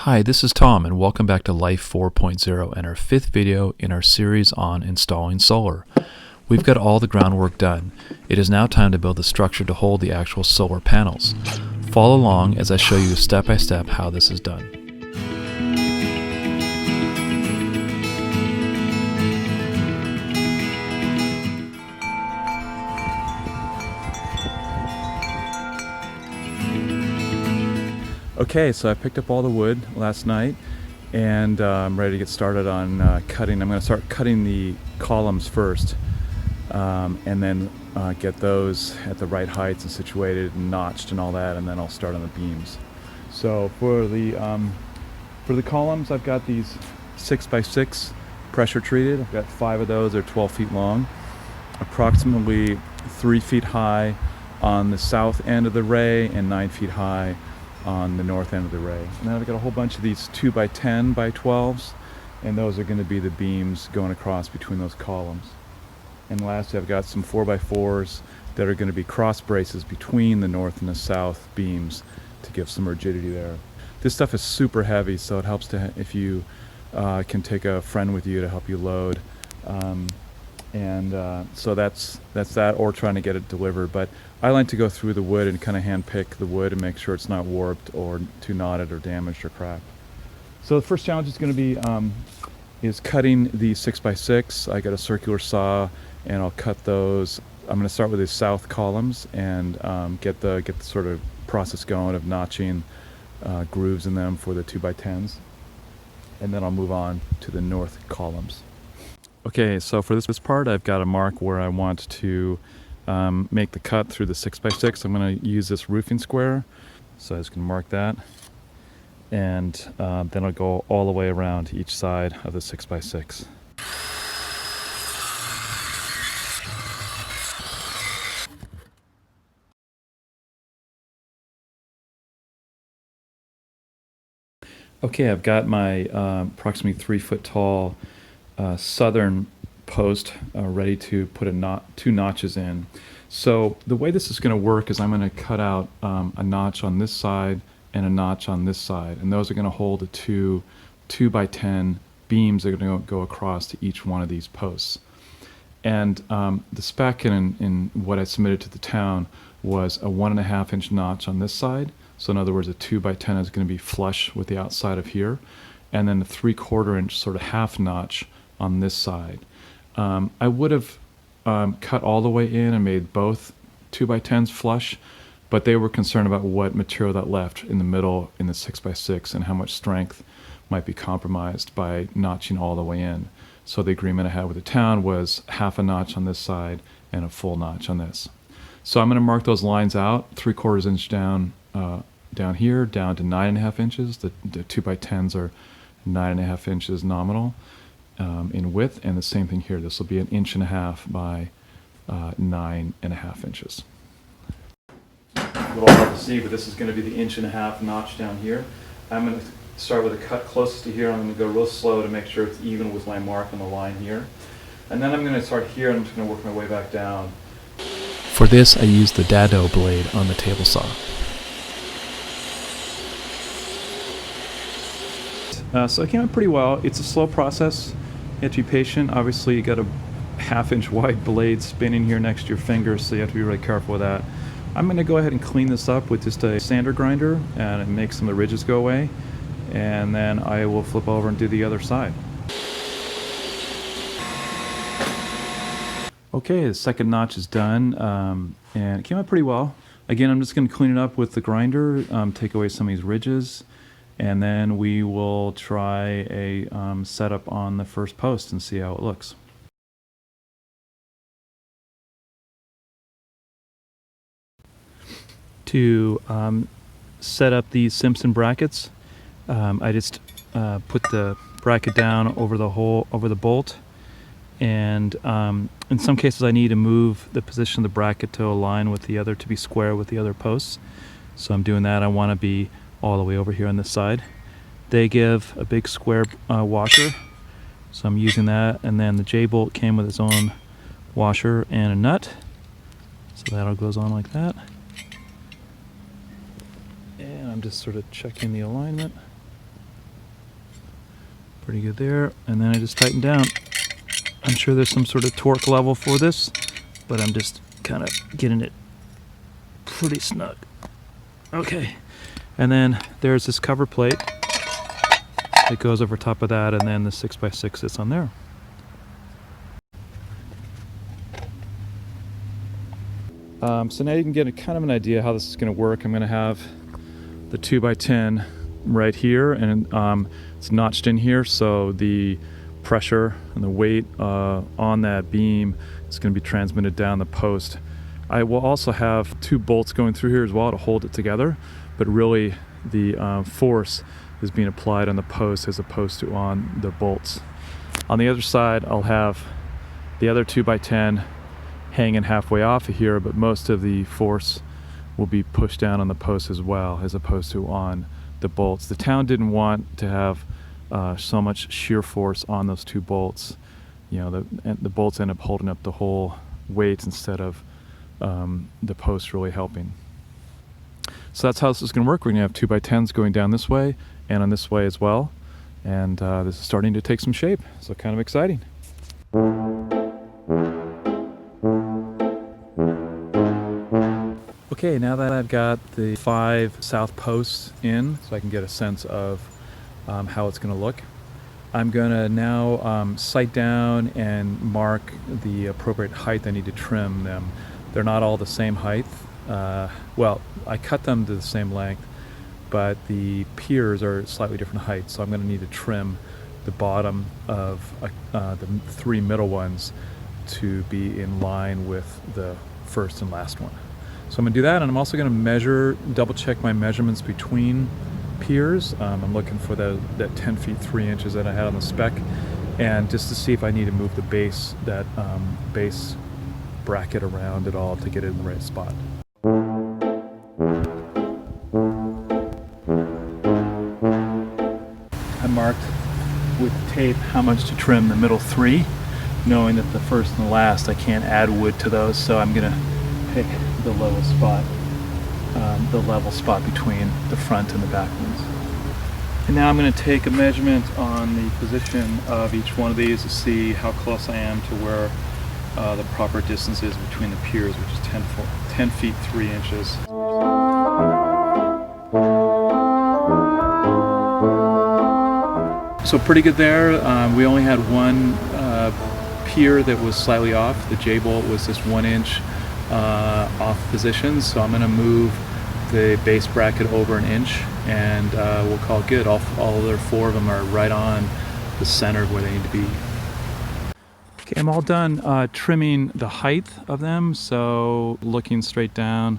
Hi, this is Tom and welcome back to Life 4.0 and our fifth video in our series on installing solar. We've got all the groundwork done. It is now time to build the structure to hold the actual solar panels. Follow along as I show you step by step how this is done. Okay, so I picked up all the wood last night and I'm ready to get started on cutting. I'm going to start cutting the columns first and then get those at the right heights and situated and notched and all that, and then I'll start on the beams. So for the columns, I've got these 6x6 pressure treated. I've got 5 of those. They're 12 feet long, approximately 3 feet high on the south end of the ray and 9 feet high on the north end of the ray. And then I've got a whole bunch of these 2x10 by 12s, and those are going to be the beams going across between those columns. And lastly, I've got some 4x4s that are going to be cross braces between the north and the south beams to give some rigidity there. This stuff is super heavy, so it helps to if you can take a friend with you to help you load. So that's that, or trying to get it delivered. But I like to go through the wood and kind of hand pick the wood and make sure it's not warped or too knotted or damaged or cracked. So the first challenge is going to be is cutting the 6x6. I got a circular saw and I'll cut those. I'm going to start with the south columns and get the sort of process going of notching grooves in them for the 2x10s, and then I'll move on to the north columns. Okay, so for this part, I've got a mark where I want to make the cut through the 6x6. I'm going to use this roofing square, so I'm just going to mark that, and then I'll go all the way around to each side of the 6x6. Okay, I've got my approximately 3 foot tall southern post ready to put two notches in. So the way this is going to work is I'm going to cut out a notch on this side and a notch on this side, and those are going to hold the two 2x10 beams that are going to go across to each one of these posts. And the spec in what I submitted to the town was a 1.5 inch notch on this side. So in other words, a 2x10 is going to be flush with the outside of here, and then a 3/4 inch sort of half notch on this side. I would have cut all the way in and made both 2x10s flush, but they were concerned about what material that left in the middle in the 6x6 and how much strength might be compromised by notching all the way in. So the agreement I had with the town was half a notch on this side and a full notch on this. So I'm going to mark those lines out, 3/4 inch down here, down to 9.5 inches. The 2x10s are 9.5 inches nominal in width, and the same thing here. This will be 1.5 inches by 9.5 inches. A little hard to see, but this is going to be the 1.5 inch notch down here. I'm going to start with a cut closest to here. I'm going to go real slow to make sure it's even with my mark on the line here. And then I'm going to start here, and I'm just going to work my way back down. For this, I used the dado blade on the table saw. So it came out pretty well. It's a slow process. You have to be patient. Obviously, you got a 1/2 inch wide blade spinning here next to your fingers, so you have to be really careful with that. I'm going to go ahead and clean this up with just a sander grinder and make some of the ridges go away, and then I will flip over and do the other side. Okay, the second notch is done, and it came out pretty well. Again, I'm just going to clean it up with the grinder, take away some of these ridges, and then we will try a setup on the first post and see how it looks. To set up these Simpson brackets, I just put the bracket down over the hole, over the bolt, and in some cases I need to move the position of the bracket to align with the other, to be square with the other posts. So I'm doing that. I want to be all the way over here on this side. They give a big square washer, so I'm using that, and then the J-bolt came with its own washer and a nut, so that all goes on like that. And I'm just sort of checking the alignment. Pretty good there. And then I just tighten down. I'm sure there's some sort of torque level for this, but I'm just kind of getting it pretty snug. Okay. And then there's this cover plate. It goes over top of that, and then the 6x6 sits on there. So now you can get a kind of an idea how this is going to work. I'm going to have the 2x10 right here, and it's notched in here, so the pressure and the weight on that beam is going to be transmitted down the post. I will also have 2 bolts going through here as well to hold it together, but really the force is being applied on the post as opposed to on the bolts. On the other side, I'll have the other 2x10 hanging halfway off of here, but most of the force will be pushed down on the post as well, as opposed to on the bolts. The town didn't want to have so much shear force on those 2 bolts. You know, the bolts end up holding up the whole weight instead of the post really helping. So that's how this is going to work. We're going to have 2x10s going down this way and on this way as well. And this is starting to take some shape, so kind of exciting. Okay, now that I've got the 5 south posts in, so I can get a sense of how it's going to look, I'm going to now sight down and mark the appropriate height I need to trim them. They're not all the same height. Well, I cut them to the same length, but the piers are slightly different heights, so I'm going to need to trim the bottom of the 3 middle ones to be in line with the first and last one. So I'm going to do that, and I'm also going to measure, double check my measurements between piers. I'm looking for that 10 feet 3 inches that I had on the spec, and just to see if I need to move the base, that base bracket around at all to get it in the right spot. I marked with tape how much to trim the middle 3, knowing that the first and the last I can't add wood to those, so I'm going to pick the level spot between the front and the back ones. And now I'm going to take a measurement on the position of each one of these to see how close I am to where the proper distance is between the piers, which is 10 feet 3 inches. So pretty good there. We only had one pier that was slightly off. The J-bolt was just 1 inch off position, so I'm going to move the base bracket over 1 inch, and we'll call it good. All other 4 of them are right on the center of where they need to be. Okay, I'm all done trimming the height of them, so looking straight down,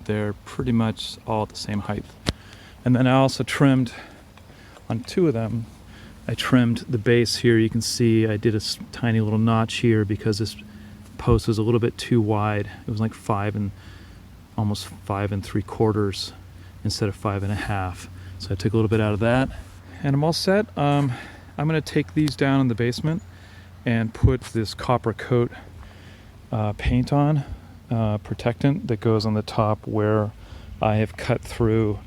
they're pretty much all at the same height. And then I also trimmed on 2 of them. I trimmed the base here. You can see I did a tiny little notch here because this post was a little bit too wide. It was like almost 5 3/4 instead of 5 1/2. So I took a little bit out of that, and I'm all set. I'm going to take these down in the basement and put this copper coat paint on, protectant that goes on the top where I have cut through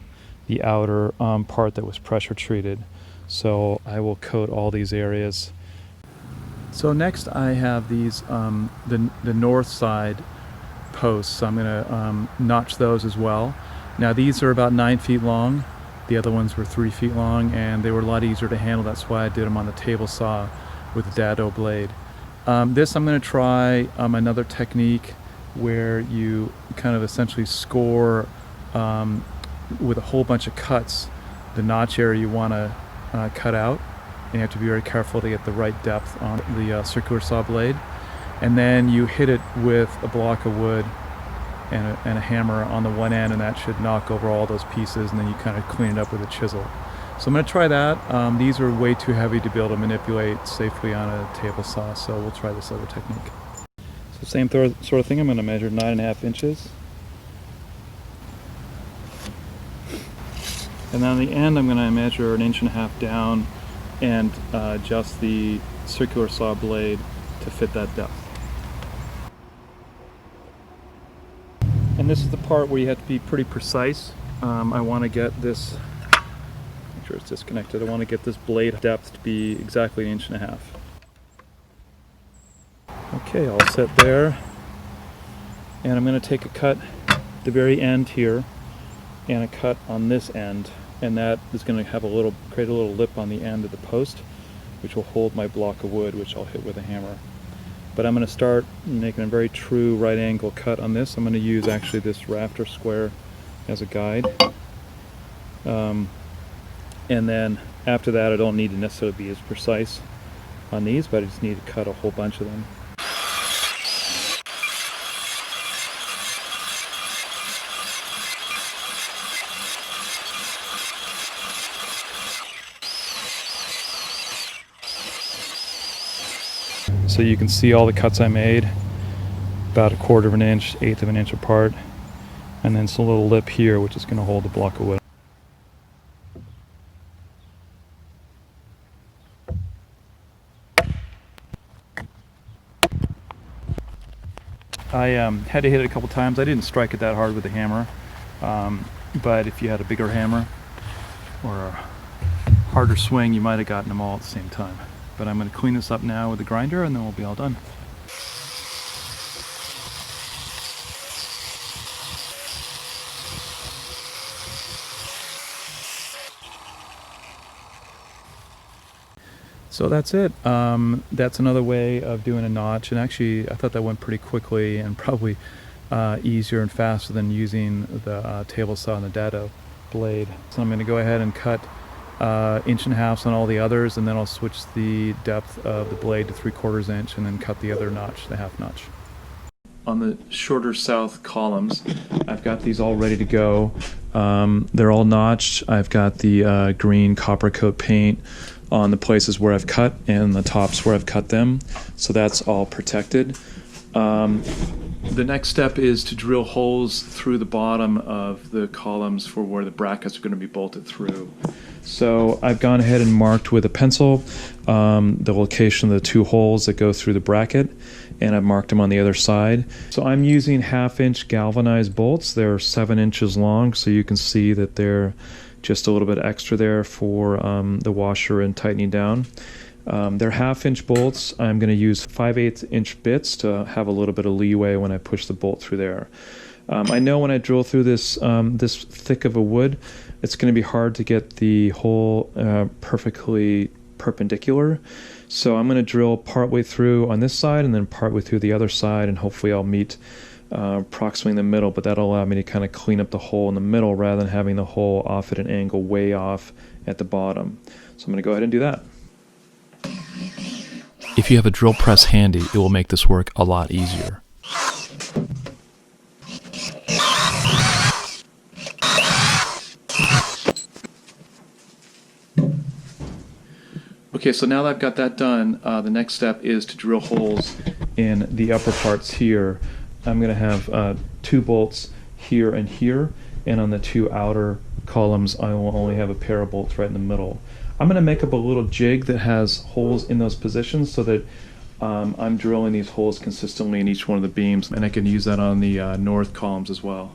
the outer part that was pressure treated. So I will coat all these areas. So next I have these, the north side posts. So I'm going to notch those as well. Now these are about 9 feet long. The other ones were 3 feet long, and they were a lot easier to handle. That's why I did them on the table saw with a dado blade. This I'm going to try another technique where you kind of essentially score with a whole bunch of cuts the notch area you want to cut out, and you have to be very careful to get the right depth on the circular saw blade. And then you hit it with a block of wood and a hammer on the one end, and that should knock over all those pieces, and then you kind of clean it up with a chisel. So I'm going to try that. These are way too heavy to be able to manipulate safely on a table saw, so we'll try this other technique. So same sort of thing. I'm going to measure 9.5 inches. And then on the end, I'm going to measure 1.5 inches down and adjust the circular saw blade to fit that depth. And this is the part where you have to be pretty precise. I want to get this connector is disconnected. I want to get this blade depth to be exactly 1.5 inches. Okay, all set there. And I'm going to take a cut at the very end here and a cut on this end, and that is going to have create a little lip on the end of the post, which will hold my block of wood, which I'll hit with a hammer. But I'm going to start making a very true right angle cut on this. I'm going to use actually this rafter square as a guide. And then after that, I don't need to necessarily be as precise on these, but I just need to cut a whole bunch of them. So you can see all the cuts I made, about 1/4 inch, 1/8 of an inch apart, and then it's a little lip here which is going to hold the block of wood. I had to hit it a couple times. I didn't strike it that hard with the hammer, but if you had a bigger hammer or a harder swing, you might have gotten them all at the same time. But I'm going to clean this up now with the grinder, and then we'll be all done. So that's it. That's another way of doing a notch, and actually I thought that went pretty quickly and probably easier and faster than using the table saw and the dado blade. So I'm going to go ahead and cut 1.5 inches on all the others, and then I'll switch the depth of the blade to 3/4 inch and then cut the other notch, the 1/2 notch. On the shorter south columns, I've got these all ready to go. They're all notched. I've got the green copper coat paint on the places where I've cut and the tops where I've cut them, so that's all protected. The next step is to drill holes through the bottom of the columns for where the brackets are going to be bolted through. So I've gone ahead and marked with a pencil the location of the 2 holes that go through the bracket, and I've marked them on the other side. So I'm using 1/2 inch galvanized bolts. They're 7 inches long, so you can see that they're just a little bit extra there for the washer and tightening down. They're 1/2 inch bolts. I'm going to use 5/8 inch bits to have a little bit of leeway when I push the bolt through there. I know when I drill through this this thick of a wood, it's going to be hard to get the hole perfectly perpendicular. So I'm going to drill partway through on this side and then partway through the other side, and hopefully I'll meet approximately in the middle, but that'll allow me to kind of clean up the hole in the middle rather than having the hole off at an angle way off at the bottom. So I'm going to go ahead and do that. If you have a drill press handy, it will make this work a lot easier. Okay, so now that I've got that done, the next step is to drill holes in the upper parts here. I'm going to have 2 bolts here and here, and on the 2 outer columns I will only have a pair of bolts right in the middle. I'm going to make up a little jig that has holes in those positions so that I'm drilling these holes consistently in each one of the beams, and I can use that on the north columns as well.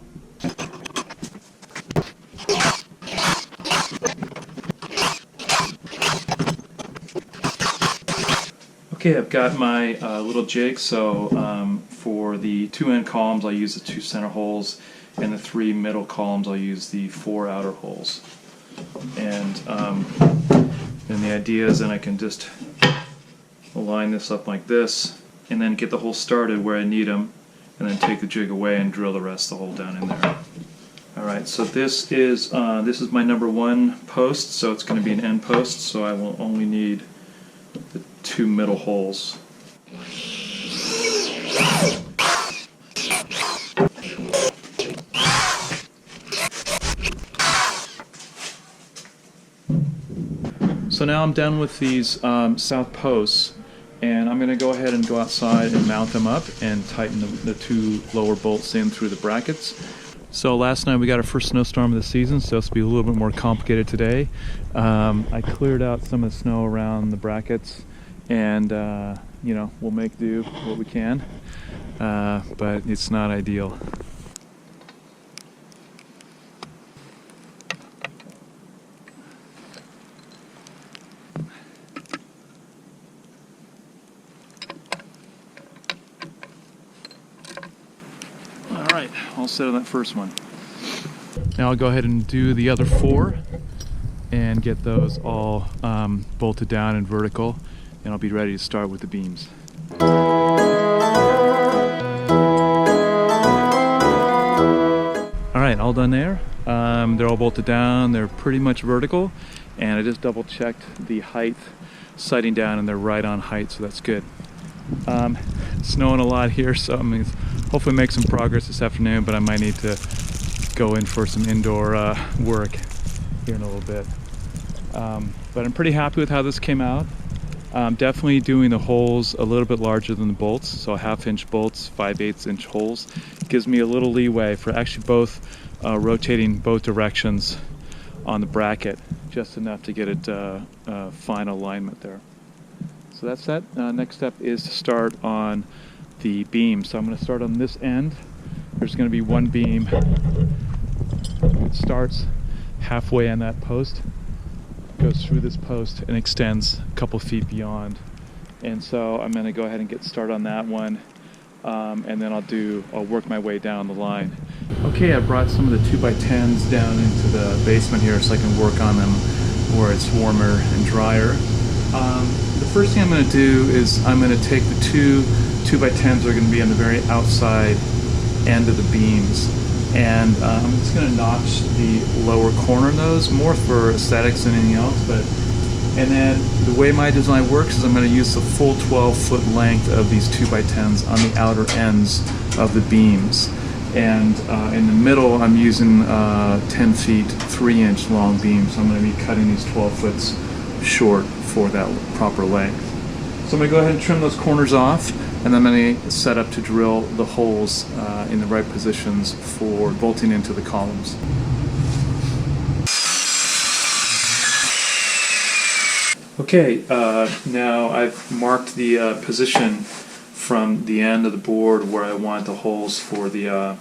Okay, I've got my little jig, so for the 2 end columns I'll use the 2 center holes, and the 3 middle columns I'll use the 4 outer holes. And the idea is then I can just align this up like this, and then get the hole started where I need them, and then take the jig away and drill the rest of the hole down in there. Alright, so this is my number 1 post, so it's going to be an end post, so I will only need the 2 middle holes. So now I'm done with these south posts, and I'm going to go ahead and go outside and mount them up and tighten the 2 lower bolts in through the brackets. So last night we got our first snowstorm of the season, so it's going to be a little bit more complicated today. I cleared out some of the snow around the brackets, and you know, we'll make do what we can, but it's not ideal. all set on that first one. Now I'll go ahead and do the other 4 and get those all bolted down and vertical, and I'll be ready to start with the beams. Alright, all done there. They're all bolted down, they're pretty much vertical, and I just double checked the height sighting down, and they're right on height, so that's good. Snowing a lot here, so I'm going to hopefully make some progress this afternoon, but I might need to go in for some indoor work here in a little bit. But I'm pretty happy with how this came out. Definitely doing the holes a little bit larger than the bolts, so 1/2 inch bolts, 5/8 inch holes. Gives me a little leeway for actually both rotating both directions on the bracket, just enough to get it fine alignment there. So that's that. Next step is to start on the beam. So I'm going to start on this end. There's going to be one beam. It starts halfway on that post, goes through this post and extends a couple feet beyond. And so I'm going to go ahead and get started on that one, and then I'll work my way down the line. Okay, I brought some of the 2x10s down into the basement here so I can work on them where it's warmer and drier. The first thing I'm going to do is I'm going to take the 2x10s that are going to be on the very outside end of the beams, and I'm just going to notch the lower corner of those, more for aesthetics than anything else. And then the way my design works is I'm going to use the full 12-foot length of these 2x10s on the outer ends of the beams. And in the middle I'm using 10 feet 3-inch long beams, so I'm going to be cutting these 12 foots short for that proper length. So I'm going to go ahead and trim those corners off, and then I'm going to set up to drill the holes in the right positions for bolting into the columns. Okay, now I've marked the position from the end of the board where I want the holes for the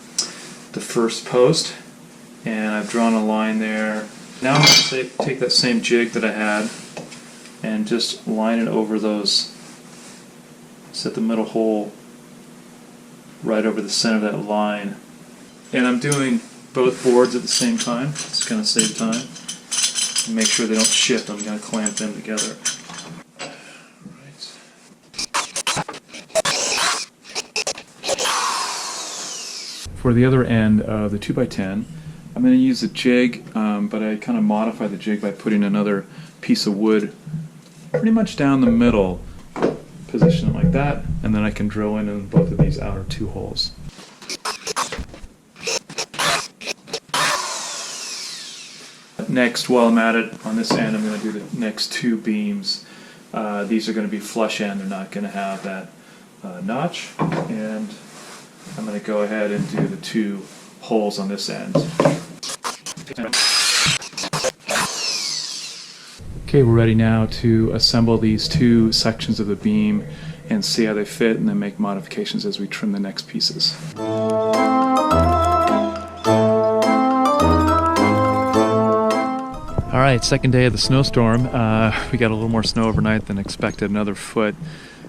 first post, and I've drawn a line there. Now I'm going to take that same jig that I had and just line it over those, set the middle hole right over the center of that line. And I'm doing both boards at the same time. It's going to save time. And make sure they don't shift. I'm going to clamp them together. For the other end of the 2x10, I'm going to use a jig, but I kind of modify the jig by putting another piece of wood pretty much down the middle, position it like that, and then I can drill in both of these outer 2 holes. Next, while I'm at it, on this end I'm going to do the next 2 beams. These are going to be flush end, they're not going to have that notch, and I'm going to go ahead and do the 2 holes on this end. Okay, we're ready now to assemble these 2 sections of the beam and see how they fit, and then make modifications as we trim the next pieces. Alright, second day of the snowstorm. We got a little more snow overnight than expected, another foot.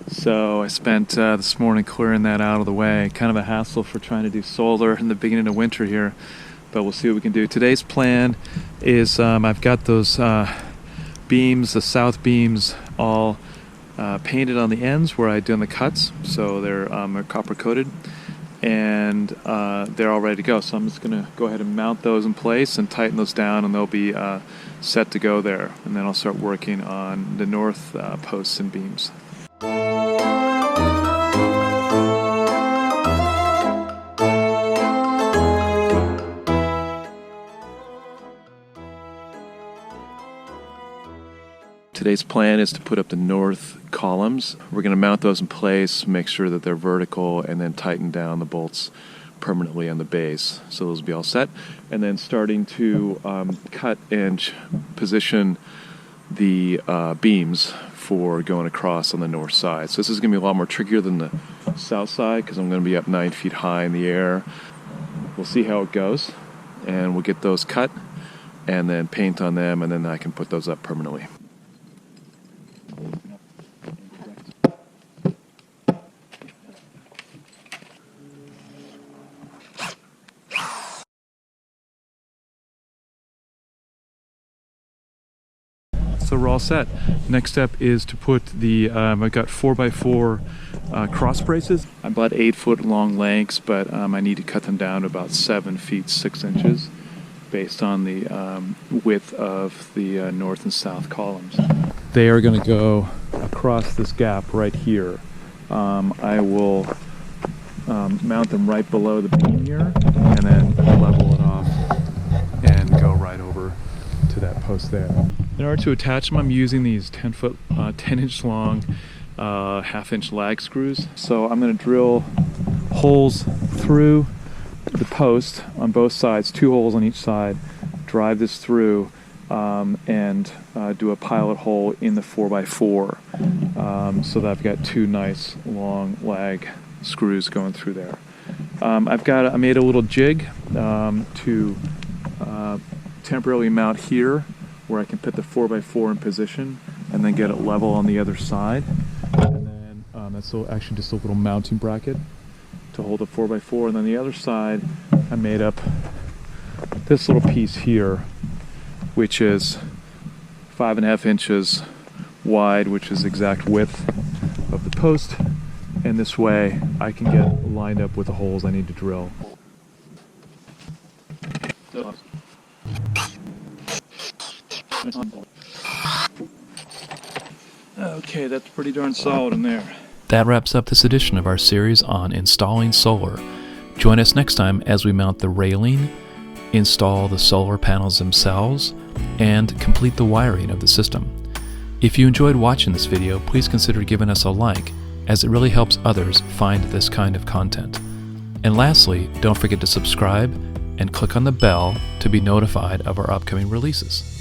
So I spent this morning clearing that out of the way. Kind of a hassle for trying to do solar in the beginning of winter here, but we'll see what we can do. Today's plan is I've got those beams, the south beams, all painted on the ends where I'd done the cuts, so they're copper coated, and they're all ready to go. So I'm just going to go ahead and mount those in place and tighten those down, and they'll be set to go there. And then I'll start working on the north posts and beams. Today's plan is to put up the north columns. We're going to mount those in place, make sure that they're vertical, and then tighten down the bolts permanently on the base. So those will be all set. And then starting to cut and position the beams for going across on the north side. So this is going to be a lot more trickier than the south side because I'm going to be up 9 feet high in the air. We'll see how it goes, and we'll get those cut and then paint on them, and then I can put those up permanently. so we're all set. Next step is to put the, I've got 4x4 cross braces. I bought 8-foot long lengths, but I need to cut them down to about 7 feet 6 inches based on the width of the north and south columns. They are going to go across this gap right here. I will mount them right below the beam here and then level it off and go right over to that post there. In order to attach them, I'm using these 10-inch long half-inch lag screws. So I'm going to drill holes through the post on both sides, 2 holes on each side, drive this through and do a pilot hole in the 4x4 so that I've got 2 nice long lag screws going through there. I made a little jig to temporarily mount here where I can put the 4x4 in position and then get it level on the other side. And then that's actually just a little mounting bracket to hold the 4x4, and then the other side I made up this little piece here, which is 5.5 inches wide, which is exact width of the post, and this way I can get lined up with the holes I need to drill. Okay, that's pretty darn solid in there. That wraps up this edition of our series on installing solar. Join us next time as we mount the railing, install the solar panels themselves, and complete the wiring of the system. If you enjoyed watching this video, please consider giving us a like, as it really helps others find this kind of content. And lastly, don't forget to subscribe and click on the bell to be notified of our upcoming releases.